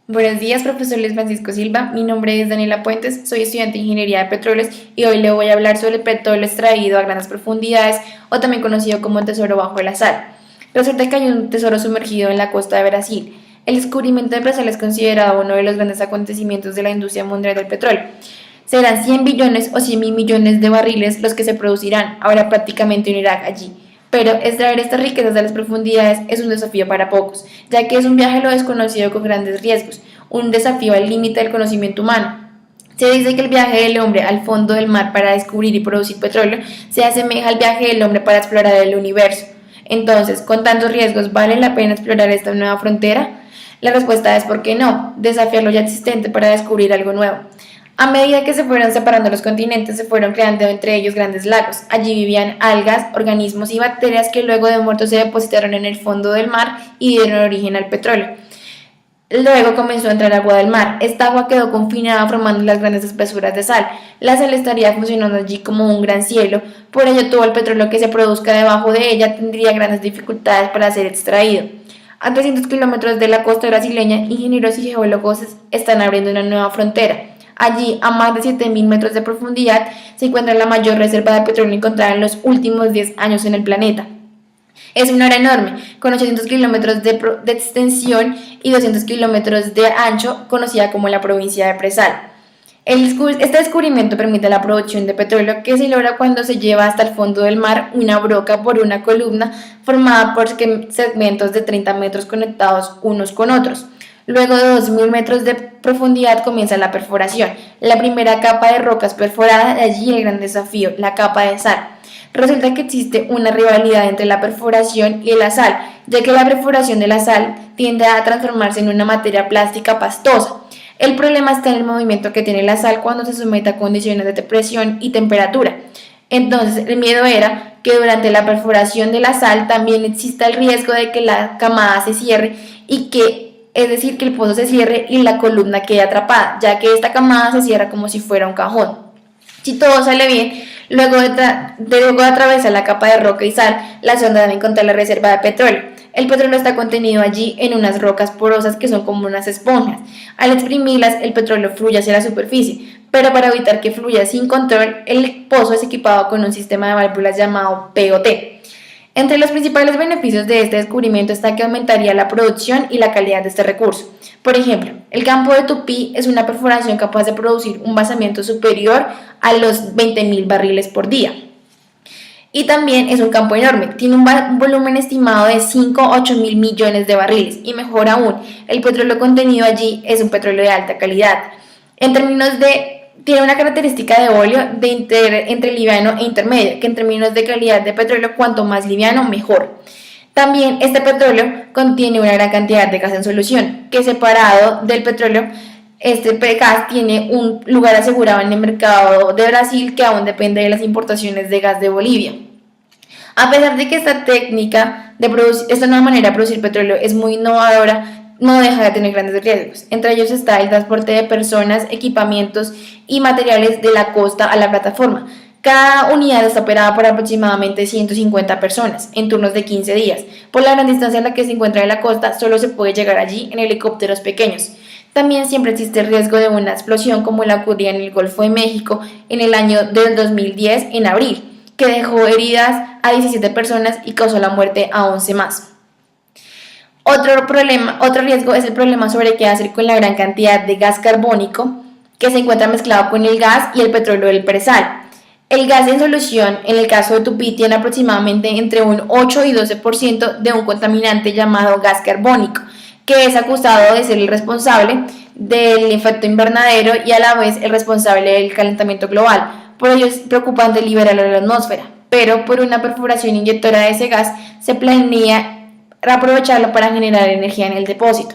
Buenos días, profesor Luis Francisco Silva. Mi nombre es Daniela Puentes, soy estudiante de Ingeniería de Petróleos y hoy le voy a hablar sobre el petróleo extraído a grandes profundidades o también conocido como tesoro bajo la sal. Resulta que hay un tesoro sumergido en la costa de Brasil. El descubrimiento de Brasil es considerado uno de los grandes acontecimientos de la industria mundial del petróleo. Serán 100 billones o 100 mil millones de barriles los que se producirán, ahora prácticamente en Irak allí. Pero extraer estas riquezas de las profundidades es un desafío para pocos, ya que es un viaje a lo desconocido con grandes riesgos, un desafío al límite del conocimiento humano. Se dice que el viaje del hombre al fondo del mar para descubrir y producir petróleo se asemeja al viaje del hombre para explorar el universo. Entonces, con tantos riesgos, ¿vale la pena explorar esta nueva frontera? La respuesta es ¿por qué no? Desafiar lo ya existente para descubrir algo nuevo. A medida que se fueron separando los continentes, se fueron creando entre ellos grandes lagos. Allí vivían algas, organismos y bacterias que luego de muertos se depositaron en el fondo del mar y dieron origen al petróleo. Luego comenzó a entrar agua del mar. Esta agua quedó confinada formando las grandes espesuras de sal. La sal estaría funcionando allí como un gran cielo, por ello todo el petróleo que se produzca debajo de ella tendría grandes dificultades para ser extraído. A 300 kilómetros de la costa brasileña, ingenieros y geólogos están abriendo una nueva frontera. Allí, a más de 7.000 metros de profundidad, se encuentra la mayor reserva de petróleo encontrada en los últimos 10 años en el planeta. Es un área enorme, con 800 kilómetros de extensión y 200 kilómetros de ancho, conocida como la provincia de Presal. Este descubrimiento permite la producción de petróleo que se logra cuando se lleva hasta el fondo del mar una broca por una columna formada por segmentos de 30 metros conectados unos con otros. Luego de 2.000 metros de profundidad comienza la perforación, la primera capa de rocas perforada, de allí el gran desafío, la capa de sal. Resulta que existe una rivalidad entre la perforación y la sal, ya que la perforación de la sal tiende a transformarse en una materia plástica pastosa. El problema está en el movimiento que tiene la sal cuando se somete a condiciones de presión y temperatura. Entonces, el miedo era que durante la perforación de la sal también exista el riesgo de que la camada se cierre es decir, que el pozo se cierre y la columna quede atrapada, ya que esta camada se cierra como si fuera un cajón. Si todo sale bien, luego de atravesar la capa de roca y sal, la sonda debe encontrar la reserva de petróleo. El petróleo está contenido allí en unas rocas porosas que son como unas esponjas. Al exprimirlas, el petróleo fluye hacia la superficie, pero para evitar que fluya sin control, el pozo es equipado con un sistema de válvulas llamado POT. Entre los principales beneficios de este descubrimiento está que aumentaría la producción y la calidad de este recurso. Por ejemplo, el campo de Tupí es una perforación capaz de producir un vaciamiento superior a los 20.000 barriles por día. Y también es un campo enorme, tiene un volumen estimado de 5 a 8 mil millones de barriles. Y mejor aún, el petróleo contenido allí es un petróleo de alta calidad. Tiene una característica de óleo entre liviano e intermedio, que en términos de calidad de petróleo, cuanto más liviano, mejor. También este petróleo contiene una gran cantidad de gas en solución, que separado del petróleo, este gas tiene un lugar asegurado en el mercado de Brasil, que aún depende de las importaciones de gas de Bolivia. A pesar de que esta nueva manera de producir petróleo es muy innovadora, no deja de tener grandes riesgos. Entre ellos está el transporte de personas, equipamientos y materiales de la costa a la plataforma. Cada unidad está operada por aproximadamente 150 personas en turnos de 15 días. Por la gran distancia en la que se encuentra de la costa, solo se puede llegar allí en helicópteros pequeños. También siempre existe el riesgo de una explosión como la ocurría en el Golfo de México en el año del 2010 en abril, que dejó heridas a 17 personas y causó la muerte a 11 más. Otro riesgo es el problema sobre qué hacer con la gran cantidad de gas carbónico que se encuentra mezclado con el gas y el petróleo del presal. El gas en solución, en el caso de Tupí, tiene aproximadamente entre un 8 y 12% de un contaminante llamado gas carbónico, que es acusado de ser el responsable del efecto invernadero y a la vez el responsable del calentamiento global. Por ello es preocupante liberarlo a la atmósfera, pero por una perforación inyectora de ese gas se planea aprovecharlo para generar energía en el depósito.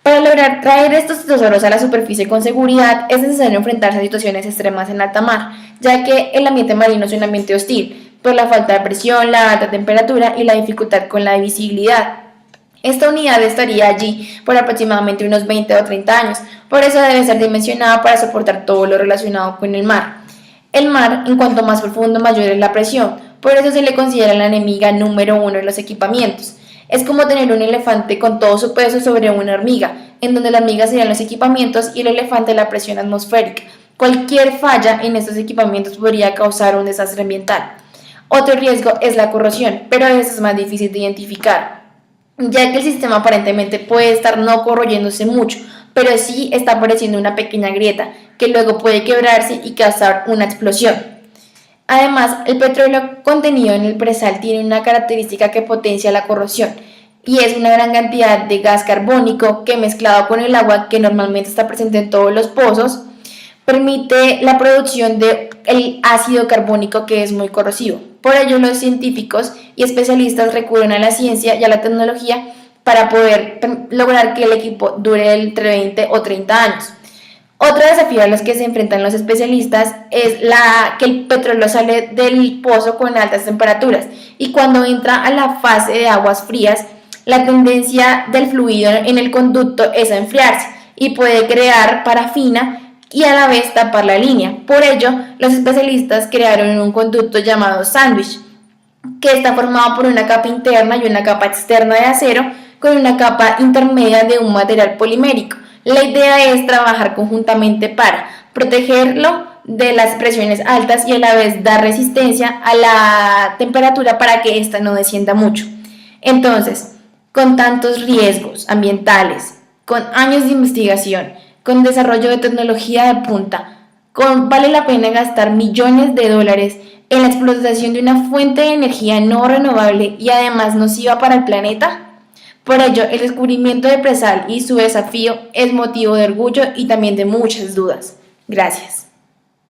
Para lograr traer estos tesoros a la superficie con seguridad es necesario enfrentarse a situaciones extremas en alta mar, ya que el ambiente marino es un ambiente hostil, por la falta de presión, la alta temperatura y la dificultad con la visibilidad. Esta unidad estaría allí por aproximadamente unos 20 o 30 años, por eso debe ser dimensionada para soportar todo lo relacionado con el mar. El mar, en cuanto más profundo, mayor es la presión, por eso se le considera la enemiga número uno de los equipamientos. Es como tener un elefante con todo su peso sobre una hormiga. en donde la hormiga serían los equipamientos y el elefante la presión atmosférica. Cualquier falla en estos equipamientos podría causar un desastre ambiental. Otro riesgo es la corrosión, pero eso es más difícil de identificar, ya que el sistema aparentemente puede estar no corroyéndose mucho, pero sí está apareciendo una pequeña grieta que luego puede quebrarse y causar una explosión. Además, el petróleo contenido en el presal tiene una característica que potencia la corrosión, y es una gran cantidad de gas carbónico que, mezclado con el agua que normalmente está presente en todos los pozos, permite la producción de el ácido carbónico, que es muy corrosivo. Por ello, los científicos y especialistas recurren a la ciencia y a la tecnología para poder lograr que el equipo dure entre 20 o 30 años. Otro desafío a los que se enfrentan los especialistas es que el petróleo sale del pozo con altas temperaturas, y cuando entra a la fase de aguas frías, la tendencia del fluido en el conducto es a enfriarse y puede crear parafina y a la vez tapar la línea. Por ello, los especialistas crearon un conducto llamado sándwich, que está formado por una capa interna y una capa externa de acero con una capa intermedia de un material polimérico. La idea es trabajar conjuntamente para protegerlo de las presiones altas y a la vez dar resistencia a la temperatura para que ésta no descienda mucho. Entonces, con tantos riesgos ambientales, con años de investigación, con desarrollo de tecnología de punta, vale la pena gastar millones de dólares en la explotación de una fuente de energía no renovable y además nociva para el planeta. Por ello, el descubrimiento de Presal y su desafío es motivo de orgullo y también de muchas dudas. Gracias.